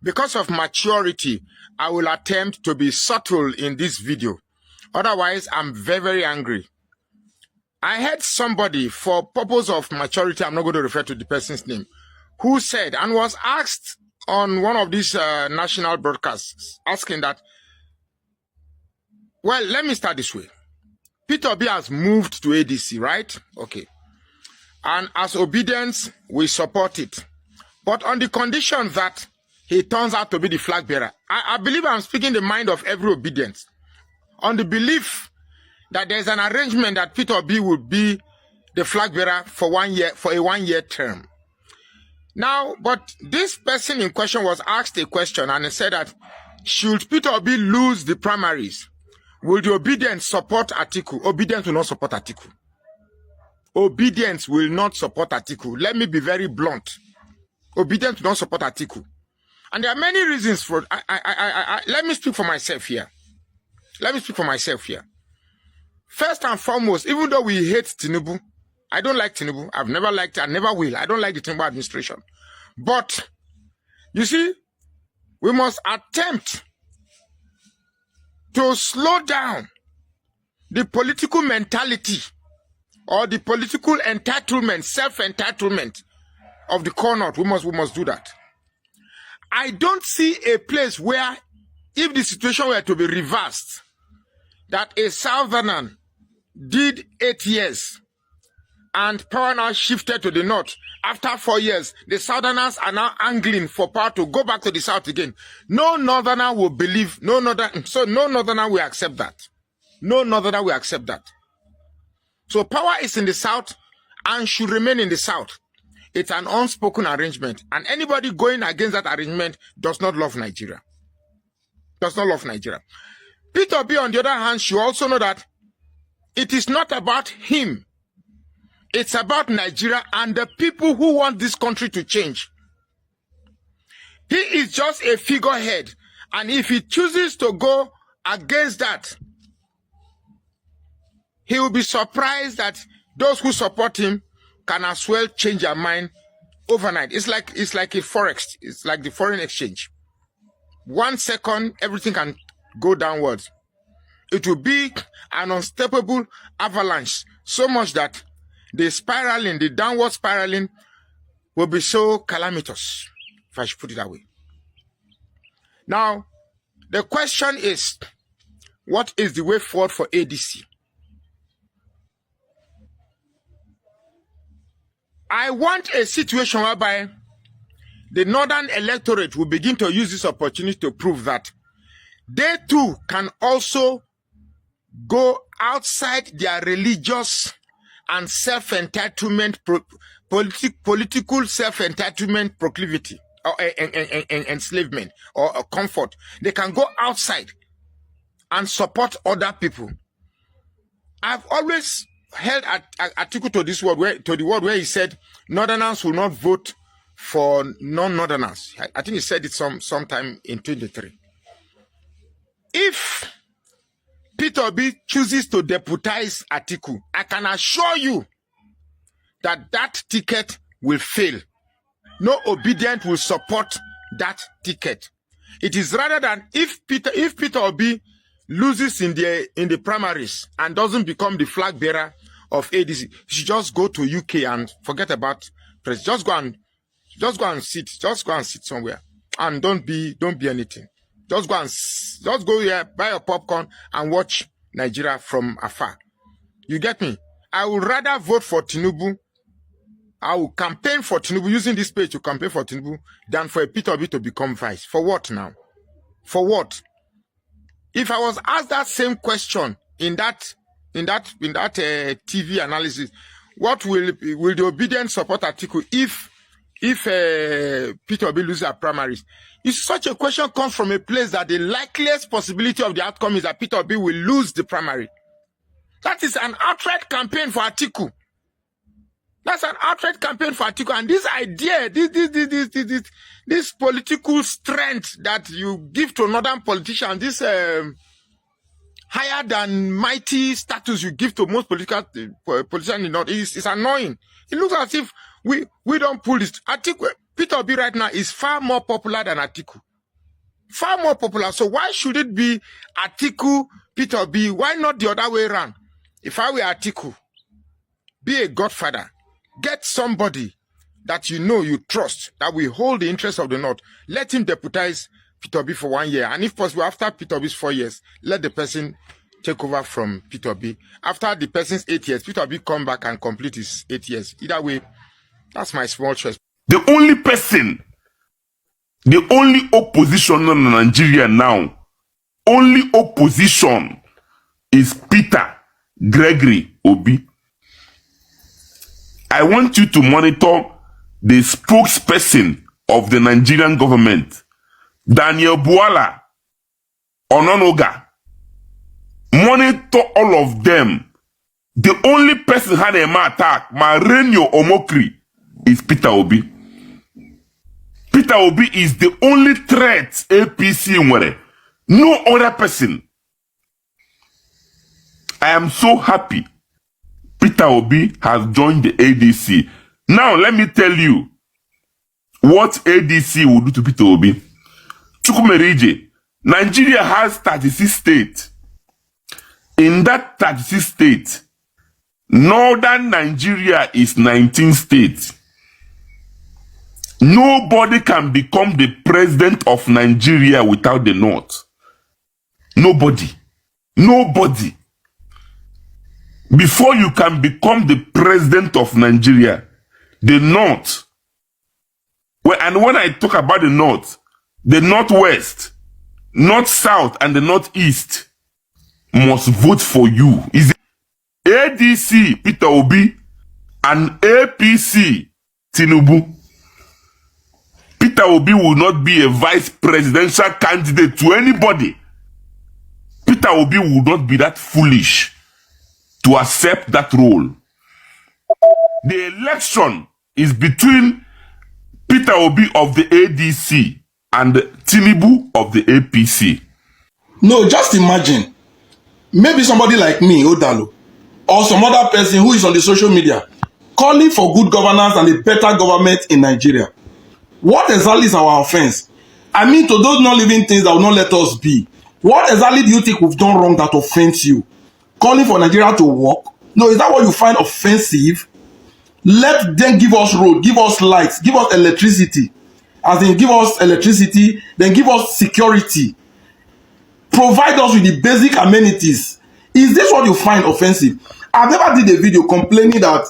Because of maturity, I will attempt to be subtle in this video. Otherwise, I'm very, very angry. I heard somebody, for purpose of maturity, I'm not going to refer to the person's name, who said and was asked on one of these national broadcasts, asking that, well, let me start this way. Peter Obi has moved to ADC, right? Okay. And as obedience, we support it. But on the condition that he turns out to be the flag bearer. I believe I'm speaking the mind of every obedience. On the belief that there's an arrangement that Peter Obi will be the flag bearer for 1 year, for a 1 year term. Now, but this person in question was asked a question and he said that, should Peter Obi lose the primaries, will the obedience support Atiku? Obedience will not support Atiku. Obedience will not support Atiku. Let me be very blunt. Obedience will not support Atiku. And there are many reasons for it. Let me speak for myself here. Let me speak for myself here. First and foremost, even though we hate Tinubu, I don't like Tinubu. I've never liked it. I never will. I don't like the Tinubu administration. But, you see, we must attempt to slow down the political mentality or the political entitlement, self-entitlement of the core north. We must do that. I don't see a place where, if the situation were to be reversed, that a southerner did 8 years and power now shifted to the north. After 4 years, the southerners are now angling for power to go back to the south again. No northerner will believe, no northerner will accept that. No northerner will accept that. So power is in the south and should remain in the south. It's an unspoken arrangement. And anybody going against that arrangement does not love Nigeria. Does not love Nigeria. Peter Obi, on the other hand, should also know that it is not about him. It's about Nigeria and the people who want this country to change. He is just a figurehead. And if he chooses to go against that, he will be surprised that those who support him can as well change their mind overnight. It's like a forex. It's like the foreign exchange. 1 second, everything can go downwards. It will be an unstoppable avalanche, so much that the downward spiraling will be so calamitous, if I should put it that way. Now, the question is, what is the way forward for ADC? I want a situation whereby the northern electorate will begin to use this opportunity to prove that they too can also go outside their religious and self-entitlement, political self-entitlement proclivity or enslavement or comfort. They can go outside and support other people. I've always held Atiku to this word, to the word where he said northerners will not vote for non-northerners. I think he said it sometime in 2023. If Peter Obi chooses to deputize Atiku, I can assure you that that ticket will fail. No obedient will support that ticket. It is rather than if Peter Obi loses in the primaries and doesn't become the flag bearer of ADC, he should just go to UK and forget about press. Just go and sit somewhere and don't be anything. Just go here, buy your popcorn and watch Nigeria from afar. You get me? I would rather vote for Tinubu. I will campaign for Tinubu, using this page to campaign for Tinubu, than for a Peter Obi to become vice. For what now? For what? If I was asked that same question in that TV analysis, what will the obedient support Atiku if Peter Obi loses at primaries? If such a question comes from a place that the likeliest possibility of the outcome is that Peter Obi will lose the primary, that is an outright campaign for Atiku. That's an outright campaign for Atiku. And this idea, this political strength that you give to northern politicians, this higher than mighty status you give to most politicians in the north, is annoying. It looks as if we don't pull this. Atiku, Peter Obi right now is far more popular than Atiku. Far more popular. So why should it be Atiku, Peter Obi? Why not the other way around? If I were Atiku, be a godfather. Get somebody that you know, you trust, that will hold the interest of the North. Let him deputize Peter Obi for 1 year. And if possible, after Peter Obi's 4 years, let the person take over from Peter Obi. After the person's 8 years, Peter Obi come back and complete his 8 years. Either way, that's my small choice. The only person, the only opposition in Nigeria now, only opposition is Peter Gregory Obi. I want you to monitor the spokesperson of the Nigerian government, Daniel Buala Ononoga. Monitor all of them. The only person had a attack, Marenyo Omokri, is Peter Obi. Peter Obi is the only threat APC nwere. No other person. I am so happy Peter Obi has joined the ADC. Now let me tell you what ADC will do to Peter Obi. Chukwumerije, Nigeria has 36 states. In that 36 states, Northern Nigeria is 19 states. Nobody can become the president of Nigeria without the North. Nobody. Nobody. Before you can become the president of Nigeria, the North, and when I talk about the North, the Northwest, North-South, and the Northeast must vote for you. Is ADC Peter Obi and APC Tinubu. Peter Obi will not be a vice presidential candidate to anybody. Peter Obi will not be that foolish to accept that role. The election is between Peter Obi of the ADC and Tinubu of the APC. No, just imagine. Maybe somebody like me, Odalo, or some other person who is on the social media calling for good governance and a better government in Nigeria. What exactly is our offense? I mean, to those not living things that will not let us be. What exactly do you think we've done wrong that offends you? Calling for Nigeria to work? No, is that what you find offensive? Let them give us road, give us lights, give us electricity. As in give us electricity, then give us security. Provide us with the basic amenities. Is this what you find offensive? I've never did a video complaining that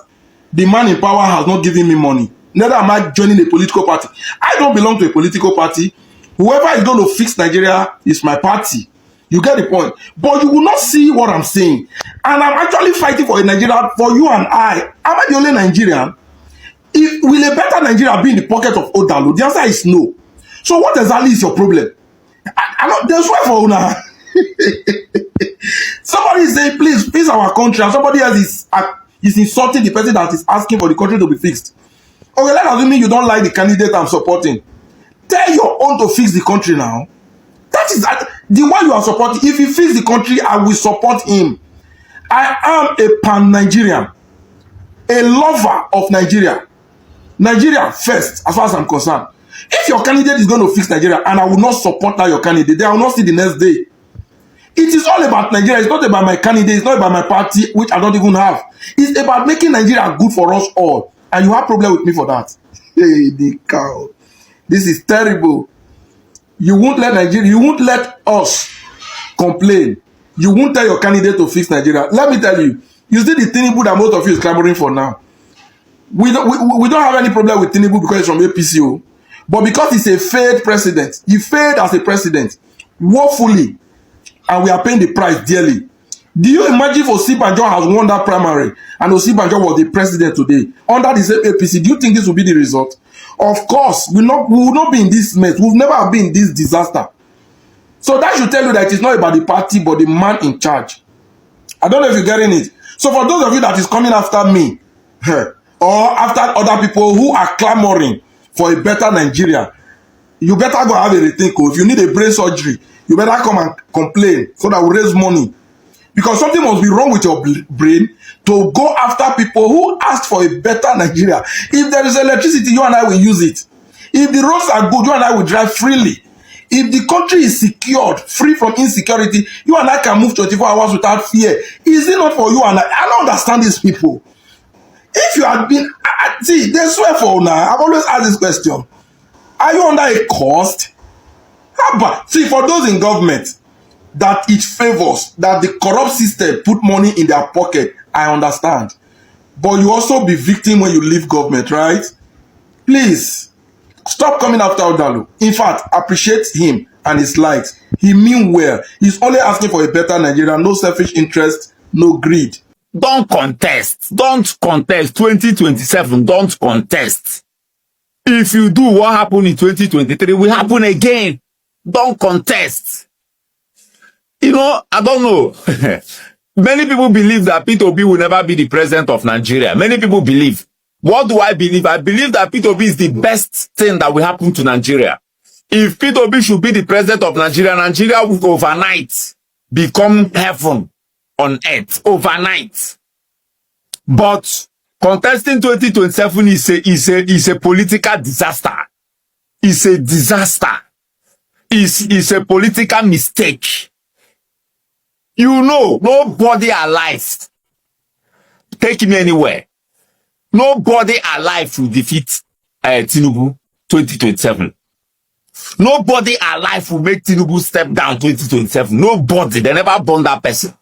the man in power has not given me money. Neither am I joining a political party. I don't belong to a political party. Whoever is going to fix Nigeria is my party. You get the point. But you will not see what I'm saying. And I'm actually fighting for a Nigeria for you and I. Am I the only Nigerian? Will a better Nigeria be in the pocket of Odalo? The answer is no. So what exactly is your problem? There's why for una. Somebody is saying, please fix our country, and somebody else is insulting the person that is asking for the country to be fixed. Okay, let's assume you don't like the candidate I'm supporting. Tell your own to fix the country now. That is the one you are supporting. If he fix the country, I will support him. I am a pan-Nigerian, a lover of Nigeria. Nigeria first, as far as I'm concerned. If your candidate is going to fix Nigeria and I will not support that your candidate, then I will not see the next day. It is all about Nigeria. It's not about my candidate. It's not about my party, which I don't even have. It's about making Nigeria good for us all. And you have problem with me for that. Hey, the cow. This is terrible. You won't let Nigeria, you won't let us complain. You won't tell your candidate to fix Nigeria. Let me tell you, you see the Tinubu that most of you is clamoring for now. We don't have any problem with Tinubu because he's from APCO. But because he's a failed president, he failed as a president, woefully, and we are paying the price dearly. Do you imagine if Osibanjo has won that primary and Osibanjo was the president today under the same APC? Do you think this will be the result? Of course, we will not be in this mess. We've never been in this disaster. So that should tell you that it's not about the party but the man in charge. I don't know if you're getting it. So for those of you that is coming after me or after other people who are clamoring for a better Nigeria, you better go have a rethink. If you need a brain surgery, you better come and complain so that we raise money. Because something must be wrong with your brain to go after people who asked for a better Nigeria. If there is electricity, you and I will use it. If the roads are good, you and I will drive freely. If the country is secured, free from insecurity, you and I can move 24 hours without fear. Is it not for you and I don't understand these people. If you had been, see, they swear for now. I've always asked this question. Are you under a cost? See, for those in government that it favors, that the corrupt system put money in their pocket, I understand. But you also be victim when you leave government, right? Please, stop coming after Odalu. In fact, appreciate him and his likes. He mean well. He's only asking for a better Nigeria, no selfish interest, no greed. Don't contest. Don't contest. 2027, don't contest. If you do, what happened in 2023 will happen again. Don't contest. You know, I don't know. Many people believe that Peter Obi will never be the president of Nigeria. Many people believe. What do I believe? I believe that Peter Obi is the best thing that will happen to Nigeria. If Peter Obi should be the president of Nigeria, Nigeria will overnight become heaven on earth. Overnight. But contesting 2027 is a political disaster. It's a disaster. It's a political mistake. You know, nobody alive, take me anywhere, nobody alive will defeat Tinubu 2027. Nobody alive will make Tinubu step down 2027. Nobody. They never born that person.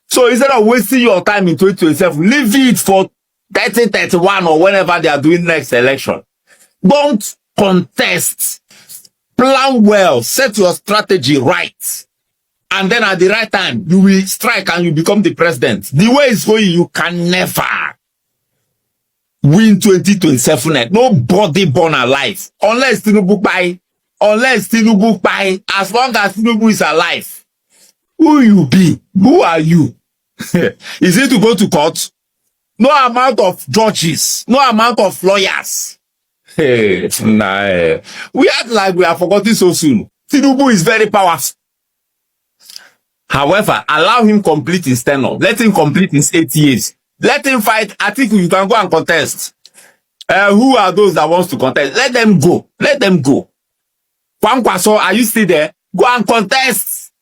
So instead of wasting your time in 2027, leave it for 3031 or whenever they are doing next election. Don't contest. Plan well. Set your strategy right. And then at the right time, you will strike and you become the president. The way it's going, you can never win 2027. Nobody born alive. Unless Tinubu buy. Unless Tinubu buy. As long as Tinubu is alive. Who you be? Who are you? Is it to go to court? No amount of judges. No amount of lawyers. Hey, nah. We act like we are forgotten so soon. Tinubu is very powerful. However, allow him complete his tenure. Let him complete his 8 years. Let him fight. Atiku, you can go and contest. Who are those that wants to contest? Let them go. Let them go. Kwankwaso, are you still there? Go and contest.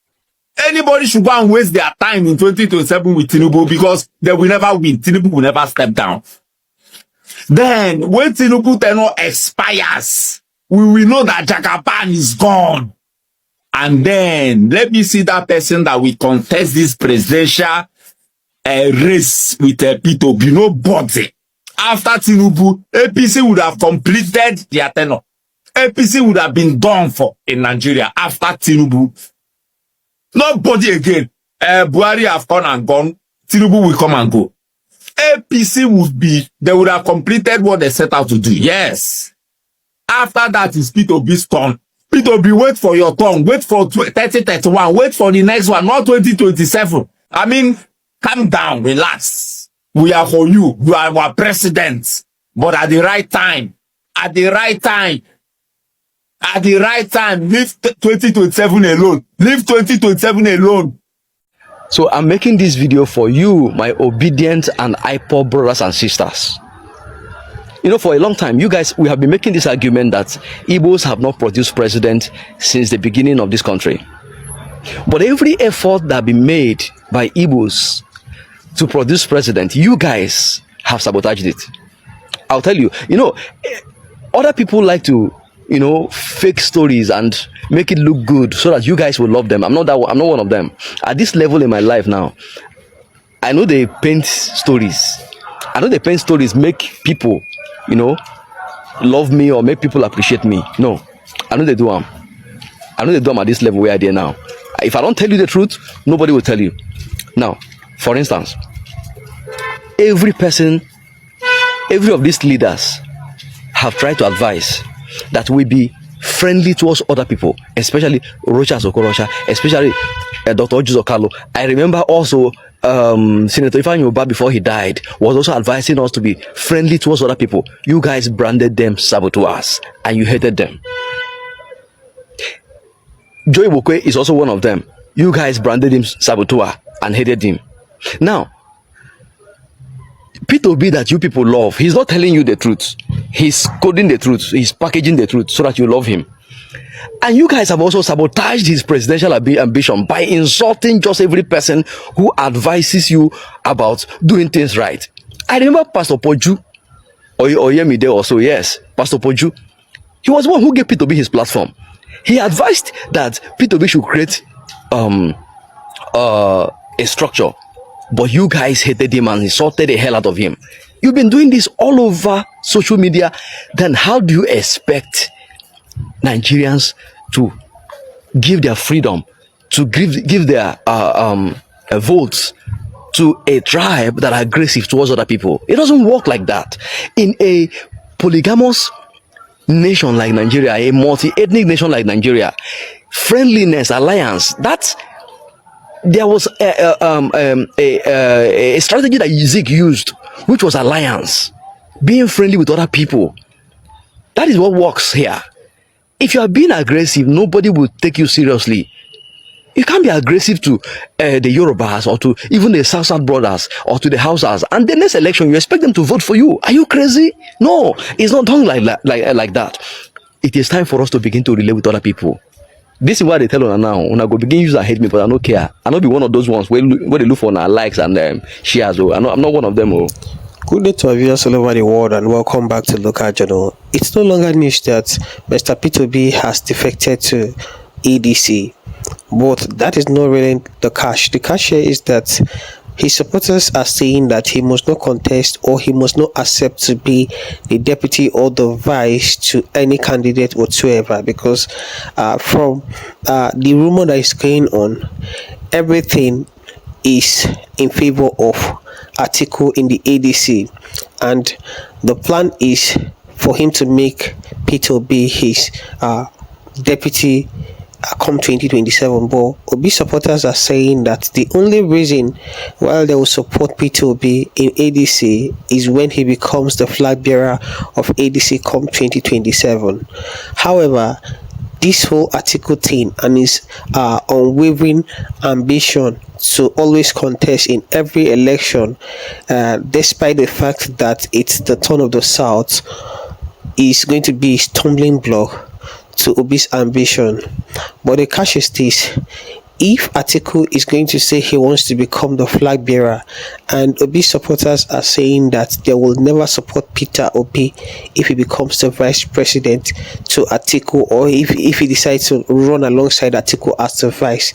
Anybody should go and waste their time in 2027 with Tinubu because they will never win. Tinubu will never step down. Then, when Tinubu tenure expires, we will know that Jagaban is gone. And then, let me see that person that will contest this presidential race with Peter Obi. Nobody. After Tinubu, APC would have completed their tenure. APC would have been done for in Nigeria after Tinubu. Nobody again. Buhari have come and gone. Tinubu will come and go. APC would be, they would have completed what they set out to do. Yes. After that is Peter Obi's turn. Peter Obi, wait for your turn. Wait for 3031. Wait for the next one, not 2027. I mean, calm down, relax. We are for you. You are our president. But at the right time, at the right time, leave 2027 alone. Leave 2027 alone. So I'm making this video for you, my obedient and hyper brothers and sisters. You know, for a long time, you guys, we have been making this argument that Igbos have not produced president since the beginning of this country. But every effort that has been made by Igbos to produce president, you guys have sabotaged it. I'll tell you, you know, other people like to, you know, fake stories and make it look good so that you guys will love them. I'm not one of them. At this level in my life now, I know they paint stories. I know they paint stories make people, you know, love me or make people appreciate me. No, I know they do them. I know they do them at this level where I are now. If I don't tell you the truth, nobody will tell you. Now, for instance, every of these leaders have tried to advise that we be friendly towards other people, especially Rochas Okorosha, especially Dr. Ojizo Carlo. I remember also Senator Ifeanyi Ubah, before he died, was also advising us to be friendly towards other people. You guys branded them saboteurs and you hated them. Joy Bokwe is also one of them. You guys branded him saboteur and hated him. Now, Peter Obi that you people love, he's not telling you the truth. He's coding the truth. He's packaging the truth so that you love him. And you guys have also sabotaged his presidential ambition by insulting just every person who advises you about doing things right. I remember Pastor Poju, or Yemide also, yes, Pastor Poju. He was one who gave Peter Obi his platform. He advised that Peter Obi should create a structure, but you guys hated him and insulted the hell out of him. You've been doing this all over social media. Then how do you expect Nigerians to give their freedom, to give their votes to a tribe that are aggressive towards other people? It doesn't work like that. In a polygamous nation like Nigeria, a multi-ethnic nation like Nigeria, friendliness, alliance, that's there was a strategy that Zeke used, which was alliance, being friendly with other people. That is what works here. If you are being aggressive, nobody will take you seriously. You can't be aggressive to the Yorubas or to even the South brothers or to the Hausas, and the next election you expect them to vote for you. Are you crazy? No, it's not done like that. It is time for us to begin to relate with other people. This is what they tell us now. When I go begin use and hate me, but I don't care. I not be one of those ones where they look for likes and shares. I'm not one of them. Good day to our viewers all over the world and welcome back to Local Journal. It's no longer news that Mr. Peter Obi has defected to ADC, but that is not really the catch. The catch here is that his supporters are saying that he must not contest or he must not accept to be the deputy or the vice to any candidate whatsoever, because from the rumor that is going on, everything is in favor of Atiku in the ADC, and the plan is for him to make Peter Obi his deputy come 2027. But Obi supporters are saying that the only reason why they will support Peter Obi in ADC is when he becomes the flag bearer of ADC come 2027. However, this whole Atiku thing and his unwavering ambition to always contest in every election, despite the fact that it's the turn of the South, is going to be a stumbling block to Obi's ambition. But the catch is this: if Atiku is going to say he wants to become the flag bearer, and Obi supporters are saying that they will never support Peter Obi if he becomes the vice president to Atiku, or if he decides to run alongside Atiku as the vice,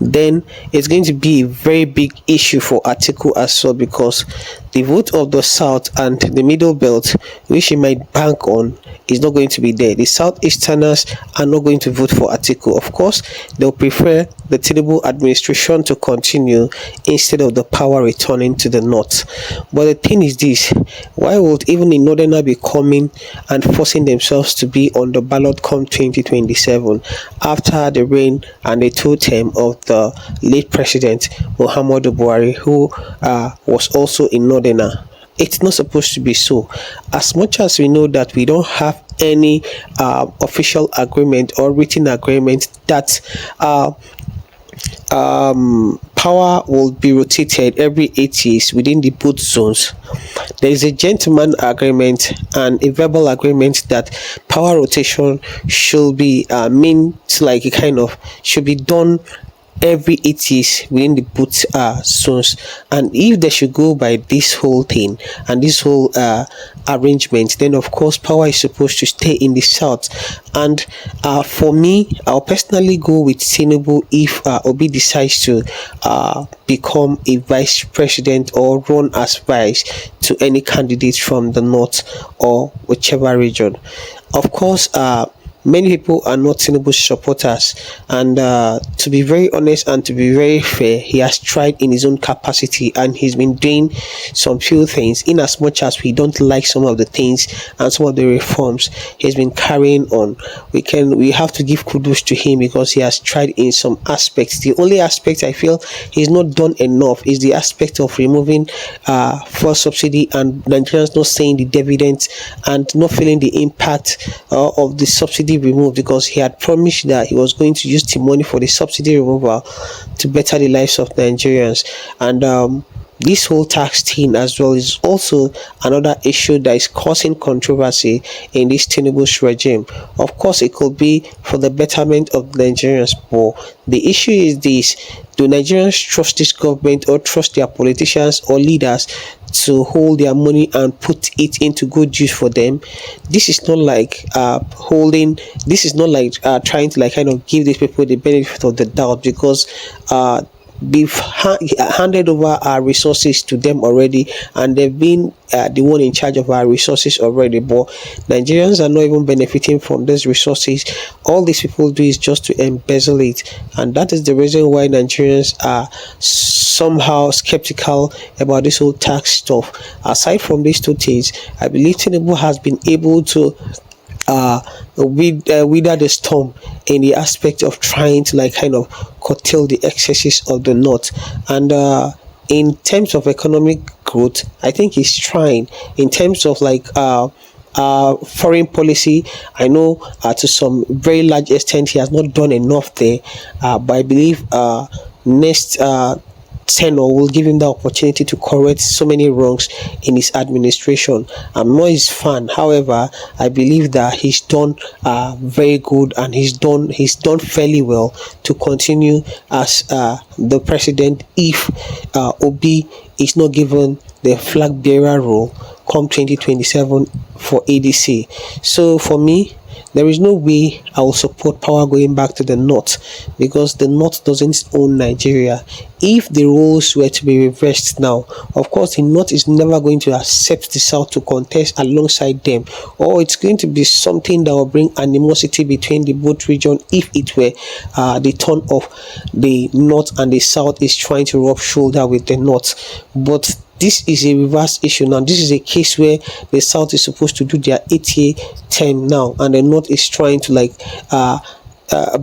then it's going to be a very big issue for Atiku as well, because the vote of the South and the Middle Belt, which he might bank on, is not going to be there. The Southeasterners are not going to vote for Atiku. Of course, they'll prefer the Tinubu administration to continue instead of the power returning to the North. But the thing is this: why would even the Northerner be coming and forcing themselves to be on the ballot come 2027 after the reign and the two term of the late President Muhammadu Buhari, who was also a Northerner? It's not supposed to be so. As much as we know that we don't have any official agreement or written agreement that power will be rotated every 8 years within the both zones, there is a gentleman agreement and a verbal agreement that power rotation should be meant like a kind of should be done every 8 years within the both zones. And if they should go by this whole thing and this whole arrangement, then of course power is supposed to stay in the South. And for me, I'll personally go with Tinubu if Obi decides to become a vice president or run as vice to any candidate from the North or whichever region. Of course, many people are not Tinubu's supporters, and to be very honest and to be very fair, he has tried in his own capacity and he's been doing some few things. In as much as we don't like some of the things and some of the reforms he's been carrying on, we have to give kudos to him because he has tried in some aspects. The only aspect I feel he's not done enough is the aspect of removing fuel subsidy and Nigerians not seeing the dividends and not feeling the impact of the subsidy removed, because he had promised that he was going to use the money for the subsidy removal to better the lives of Nigerians. And this whole tax thing as well is also another issue that is causing controversy in this Tinubu's regime. Of course, it could be for the betterment of Nigerians, but the issue is this: do Nigerians trust this government or trust their politicians or leaders to hold their money and put it into good use for them? This is not like this is not like trying to like kind of give these people the benefit of the doubt, because we've handed over our resources to them already, and they've been the one in charge of our resources already, but Nigerians are not even benefiting from these resources. All these people do is just to embezzle it, and that is the reason why Nigerians are somehow skeptical about this whole tax stuff. Aside from these two things, I believe Tinubu has been able to wither the storm in the aspect of trying to like kind of curtail the excesses of the north. And in terms of economic growth, I think he's trying. In terms of like foreign policy, I know to some very large extent he has not done enough there, but I believe next tenure will give him the opportunity to correct so many wrongs in his administration. I'm not his fan, however, I believe that he's done very good, and he's done fairly well to continue as the president if Obi is not given the flag bearer role come 2027 for ADC. So for me, there is no way I will support power going back to the north, because the north doesn't own Nigeria. If the roles were to be reversed now, of course the north is never going to accept the south to contest alongside them, or it's going to be something that will bring animosity between the both regions if it were the turn of the north and the south is trying to rub shoulder with the north. But this is a reverse issue now. This is a case where the south is supposed to do their 8-year term now, and the north is trying to like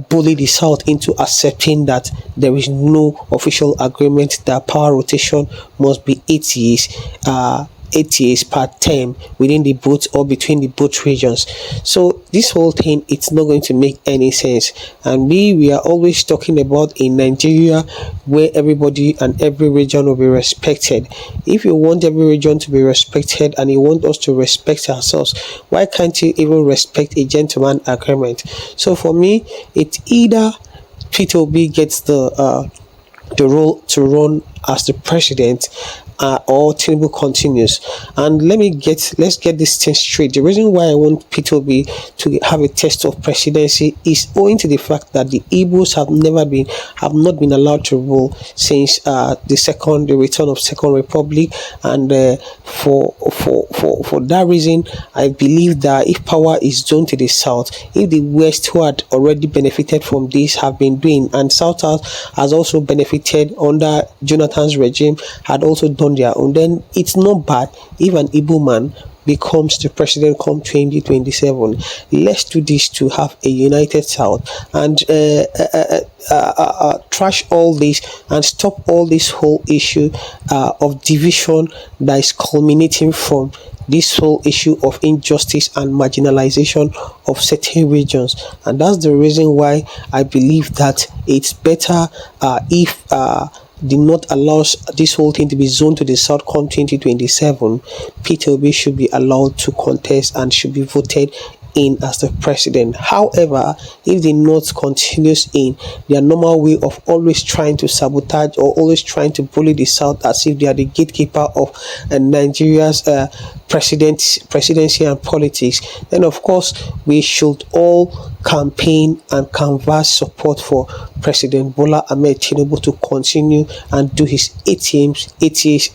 bully the south into accepting that there is no official agreement that power rotation must be 8 years. 8 years per term within the both or between the both regions. So this whole thing, it's not going to make any sense. And we are always talking about in Nigeria where everybody and every region will be respected. If you want every region to be respected and you want us to respect ourselves, why can't you even respect a gentleman agreement? So for me, it's either Peter Obi gets the role to run as the president, or Tinubu continues. And let's get this thing straight. The reason why I want Peter Obi to have a test of presidency is owing to the fact that the Igbos have not been allowed to rule since the return of Second Republic, and for that reason, I believe that if power is zoned to the south, if the West, who had already benefited from this, have been doing, and South has also benefited under Jonathan's regime, had also done their own, then it's not bad if an Igbo man becomes the president come 2027. Let's do this to have a united South and trash all this and stop all this whole issue of division that is culminating from this whole issue of injustice and marginalization of certain regions. And that's the reason why I believe that it's better if the North allows this whole thing to be zoned to the South come 2027. Peter Obi should be allowed to contest and should be voted in as the president. However, if the North continues in their normal way of always trying to sabotage or always trying to bully the South as if they are the gatekeeper of Nigeria's presidency and politics, then of course we should all campaign and canvass support for President Bola Ahmed Tinubu to continue and do his 8 years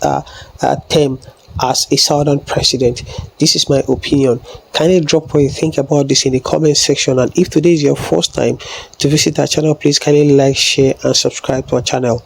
term as a southern president. This is my opinion. Kindly drop what you think about this in the comment section, and if today is your first time to visit our channel, please kindly like, share and subscribe to our channel.